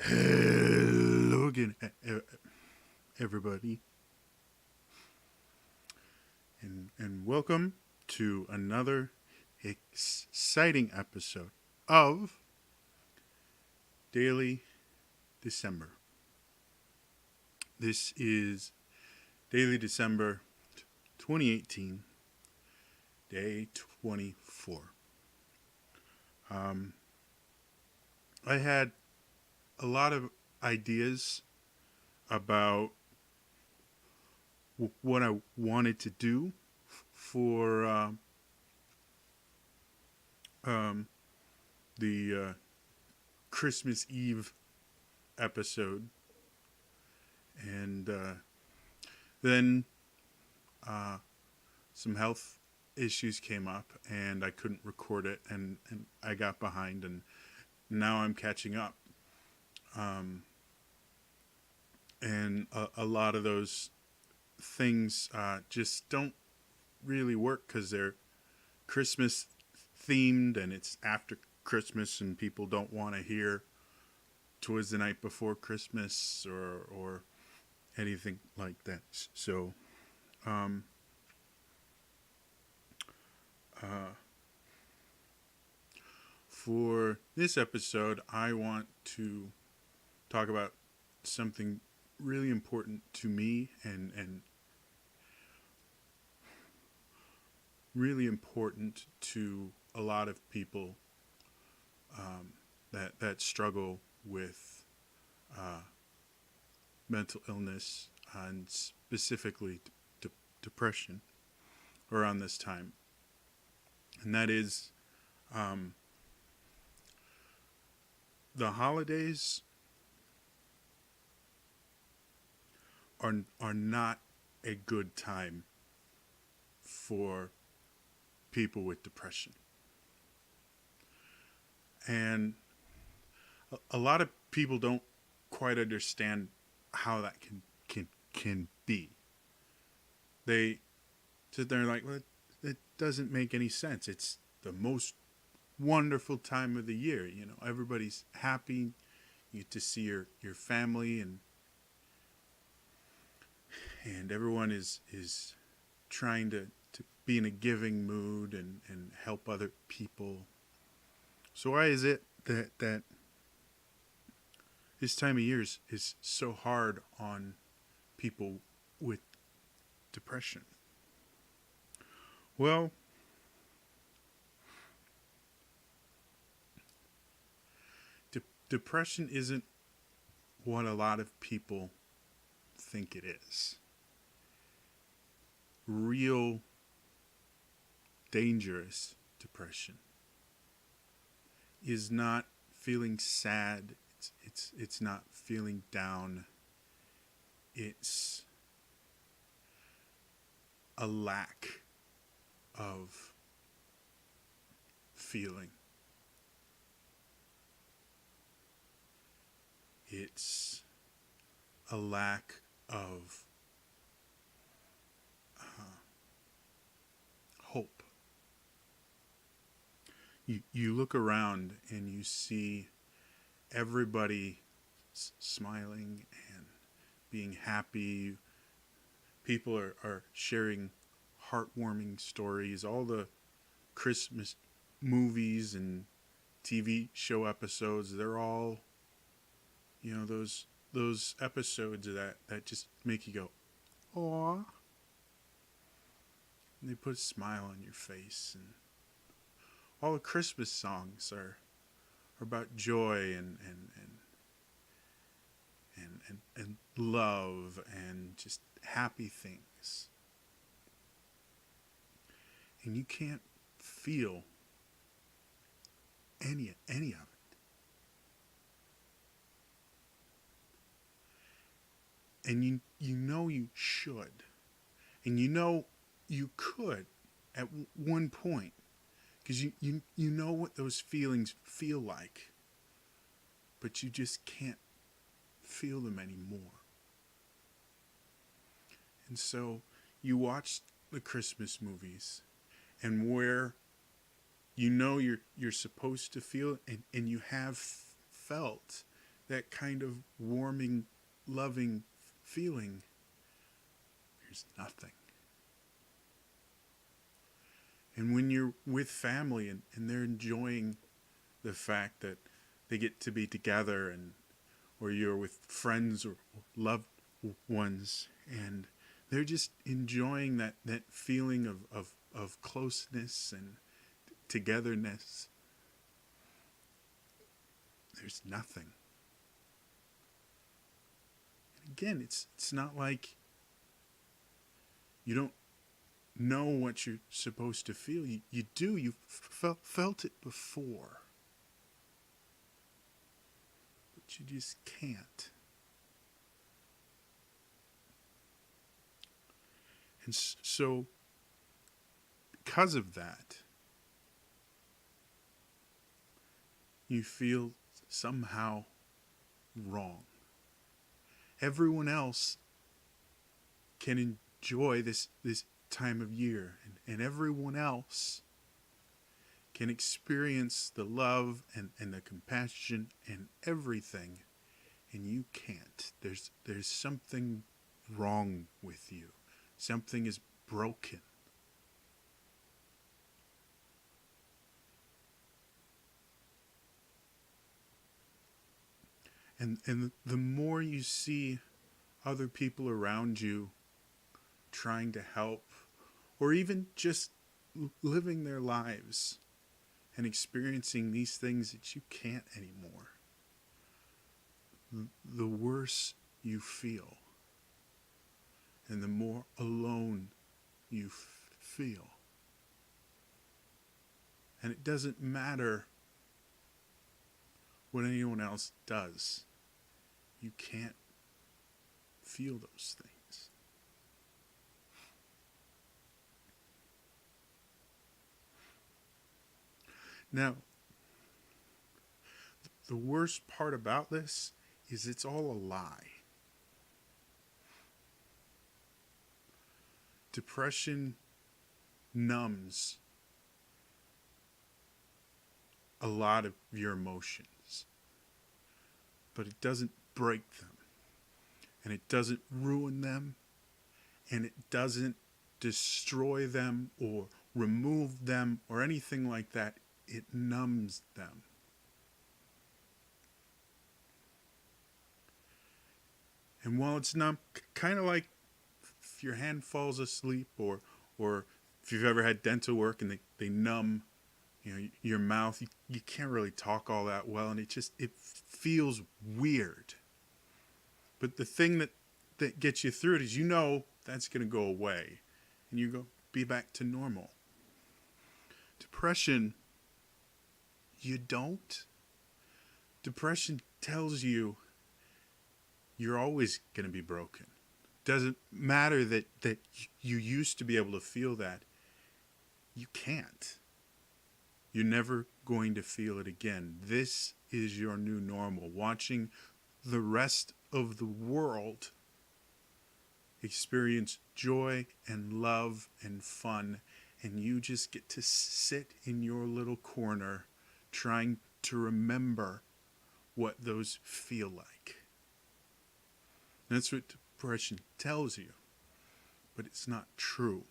Hello again, everybody, and welcome to another exciting episode of Daily December. This is Daily December 2018, day 24. Um, I had a lot of ideas about what I wanted to do for um, the Christmas Eve episode, and then uh, some health issues came up, and I couldn't record it, and I got behind, and now I'm catching up. Um, and a lot of those things just don't really work because they're Christmas themed, and it's after Christmas, and people don't want to hear "Twas the Night Before Christmas" or anything like that. So, um, uh, for this episode, I want to talk about something really important to me, and really important to a lot of people that struggle with uh, mental illness, and specifically depression around this time. And that is um, the holidays are not a good time for people with depression. And a lot of people don't quite understand how that can be. They sit there and like, well, it doesn't make any sense. It's the most wonderful time of the year. You know, everybody's happy. You get to see your family, and everyone is trying to be in a giving mood and help other people. So why is it that this time of year is so hard on people with depression? Well, depression isn't what a lot of people think it is. Real dangerous depression is not feeling sad. It's not feeling down. It's a lack of feeling. It's a lack of hope. You look around and you see everybody smiling and being happy. People are sharing heartwarming stories. All the Christmas movies and TV show episodes, they're all, those episodes that just make you go, "Aw." And they put a smile on your face. And all the Christmas songs are about joy and love and just happy things. And you can't feel any of it. And you know you should. And you know you could at one point, because you know what those feelings feel like, but you just can't feel them anymore. And so you watch the Christmas movies, and where you know you're supposed to feel, and you have felt that kind of warming, loving feeling, there's nothing. And when you're with family and they're enjoying the fact that they get to be together, and or you're with friends or loved ones, and they're just enjoying that feeling of closeness and togetherness, there's nothing. And again, it's not like you don't know what you're supposed to feel. You do. You've felt it before. But you just can't. And so, because of that, you feel somehow wrong. Everyone else can enjoy this time of year, and everyone else can experience the love and the compassion and everything, and you can't. There's something wrong with you. Something is broken. And the more you see other people around you trying to help, or even just living their lives and experiencing these things that you can't anymore, the worse you feel, and the more alone you feel. And it doesn't matter what anyone else does. You can't feel those things. Now, the worst part about this is it's all a lie. Depression numbs a lot of your emotions, but it doesn't break them, and it doesn't ruin them, and it doesn't destroy them or remove them or anything like that. It numbs them. And while it's numb, kind of like if your hand falls asleep, or if you've ever had dental work and they numb, your mouth, you can't really talk all that well, and it feels weird. But the thing that gets you through it is that's going to go away, and you go be back to normal. Depression, you don't. Depression tells you you're always going to be broken. Doesn't matter that you used to be able to feel that. You can't. You're never going to feel it again. This is your new normal. Watching the rest of the world experience joy and love and fun, and you just get to sit in your little corner trying to remember what those feel like. That's what depression tells you, but it's not true.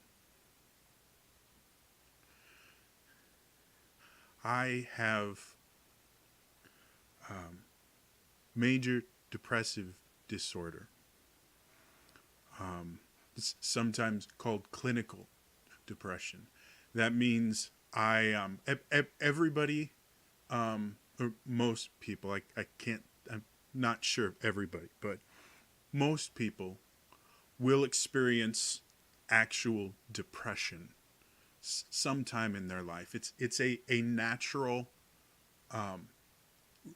I have major depressive disorder. It's sometimes called clinical depression. That means everybody, or most people, I'm not sure of everybody, but most people will experience actual depression sometime in their life. It's a natural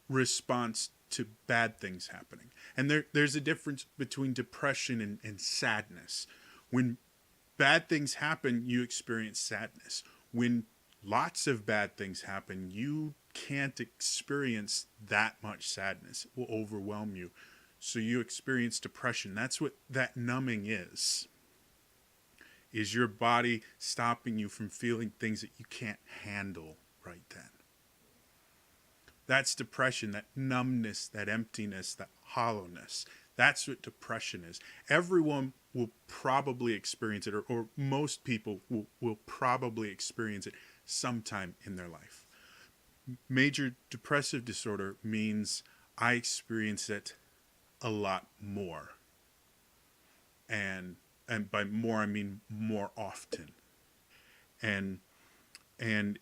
response to bad things happening. And there's a difference between depression and sadness. When bad things happen, you experience sadness. When lots of bad things happen, you can't experience that much sadness. It will overwhelm you. So you experience depression. That's what that numbing is your body stopping you from feeling things that you can't handle right then. That's depression, that numbness, that emptiness, that hollowness. That's what depression is. Everyone will probably experience it, or most people will probably experience it sometime in their life. Major depressive disorder means I experience it a lot more. And by more I mean more often. And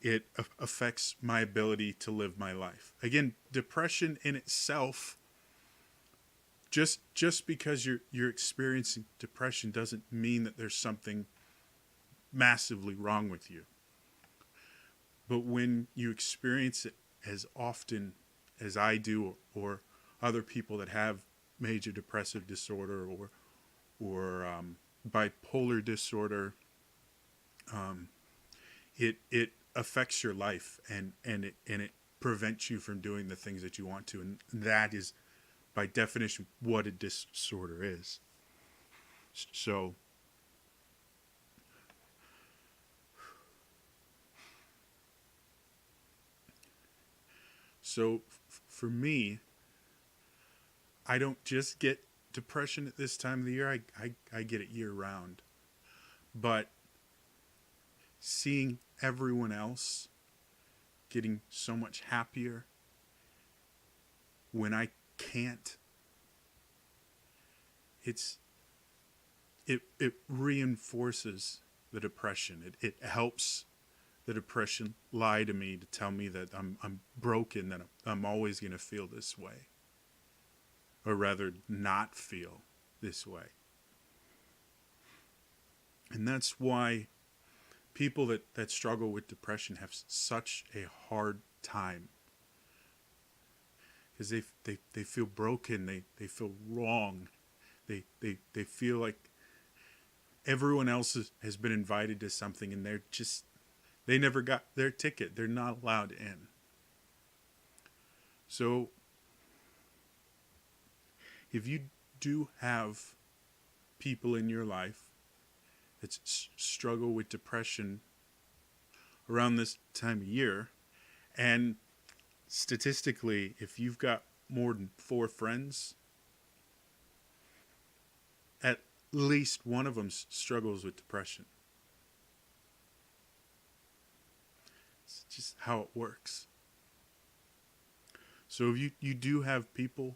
it affects my ability to live my life. Again, depression in itself, just because you're experiencing depression doesn't mean that there's something massively wrong with you. But when you experience it as often as I do, or other people that have major depressive disorder, or bipolar disorder, it affects your life, and it prevents you from doing the things that you want to, and that is by definition what a disorder is. So for me, I don't just get depression at this time of the year. I get it year round. But seeing everyone else getting so much happier when I can't, it reinforces the depression. It helps the depression lie to me, to tell me that I'm broken, that I'm always going to feel this way, or rather not feel this way. And that's why people that struggle with depression have such a hard time, because they feel broken, they feel wrong, they feel like everyone else has been invited to something, and they never got their ticket. They're not allowed in. So if you do have people in your life that struggle with depression around this time of year, and statistically, if you've got more than 4 friends, at least one of them struggles with depression. It's just how it works. So if you do have people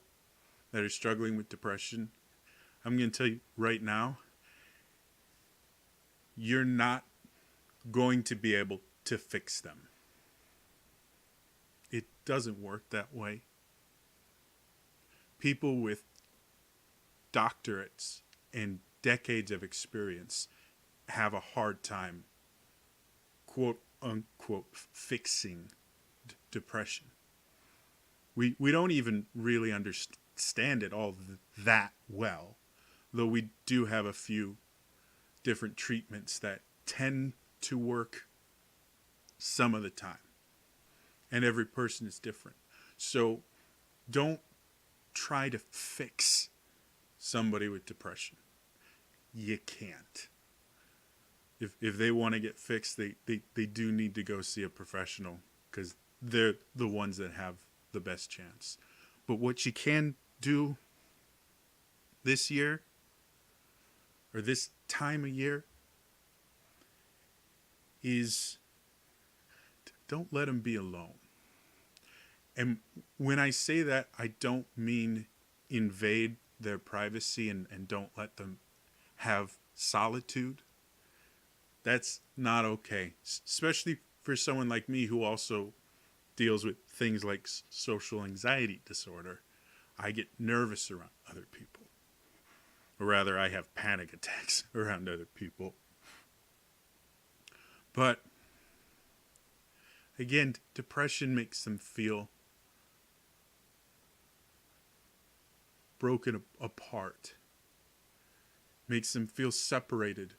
that are struggling with depression, I'm going to tell you right now, you're not going to be able to fix them. It doesn't work that way. People with doctorates and decades of experience have a hard time, quote unquote, fixing depression. We don't even really understand it all that well, though we do have a few different treatments that tend to work some of the time. And every person is different. So don't try to fix somebody with depression. You can't. If they want to get fixed, they do need to go see a professional, because they're the ones that have the best chance. But what you can do this year, or this time of year, is don't let them be alone. And when I say that, I don't mean invade their privacy and don't let them have solitude. That's not okay, especially for someone like me who also deals with things like social anxiety disorder. I get nervous around other people. Or rather, I have panic attacks around other people. But again, depression makes them feel broken apart, makes them feel separated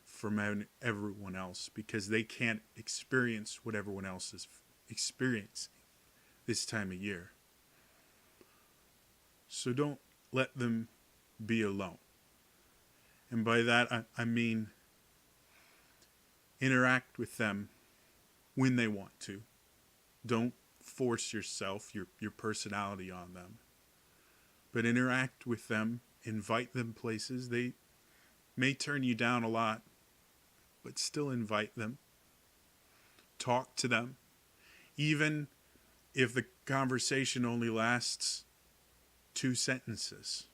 from everyone else, because they can't experience what everyone else is experiencing this time of year. So don't let them be alone. And by that, I mean interact with them when they want to. Don't force yourself, your personality on them. But interact with them, invite them places. They may turn you down a lot, but still invite them. Talk to them. Even if the conversation only lasts 2 sentences.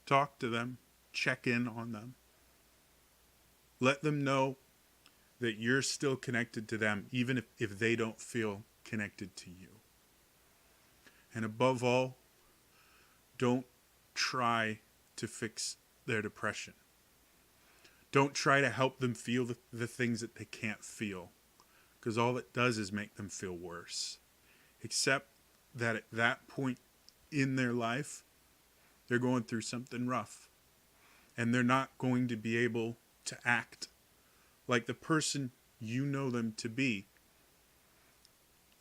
Talk to them. Check in on them. Let them know that you're still connected to them, even if they don't feel connected to you. And above all, don't try to fix their depression. Don't try to help them feel the things that they can't feel, because all it does is make them feel worse. Except that at that point in their life, they're going through something rough. And they're not going to be able to act like the person you know them to be.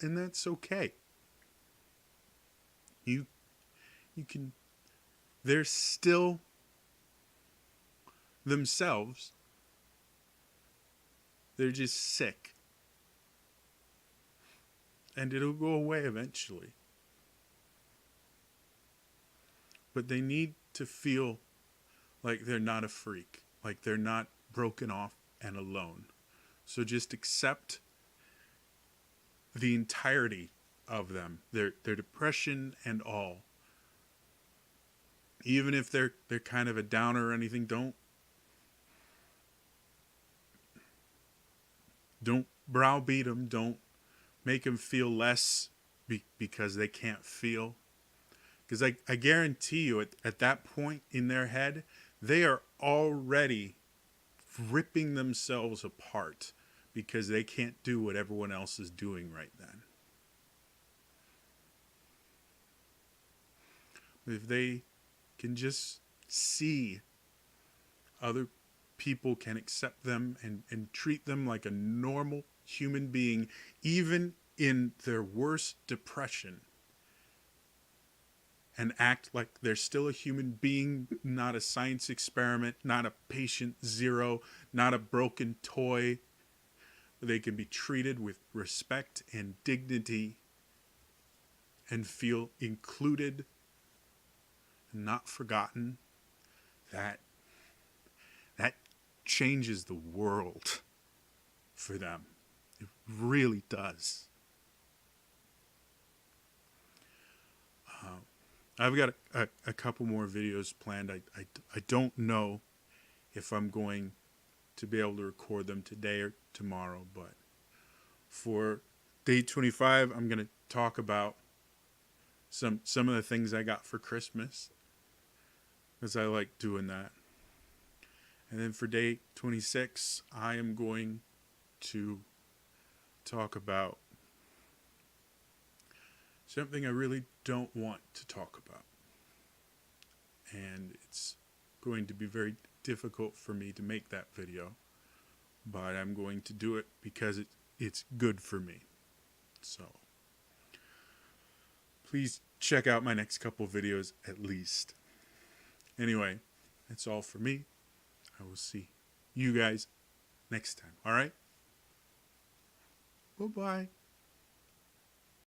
And that's okay. You can, they're still themselves. They're just sick. And it'll go away eventually. But they need to feel like they're not a freak, like they're not broken off and alone. So just accept the entirety of them, their depression and all. Even if they're kind of a downer or anything, don't browbeat them. Don't make them feel less because they can't feel. Because I guarantee you at that point in their head, they are already ripping themselves apart because they can't do what everyone else is doing right then. If they can just see other people can accept them and treat them like a normal human being, even in their worst depression, and act like they're still a human being, not a science experiment, not a patient zero, not a broken toy. They can be treated with respect and dignity and feel included and not forgotten. That changes the world for them. It really does. I've got a couple more videos planned. I don't know if I'm going to be able to record them today or tomorrow, but for day 25, I'm going to talk about some of the things I got for Christmas, because I like doing that. And then for day 26, I am going to talk about something I really don't want to talk about. And it's going to be very difficult for me to make that video, but I'm going to do it because it's good for me. So please check out my next couple videos at least. Anyway, that's all for me. I will see you guys next time. All right? Bye-bye.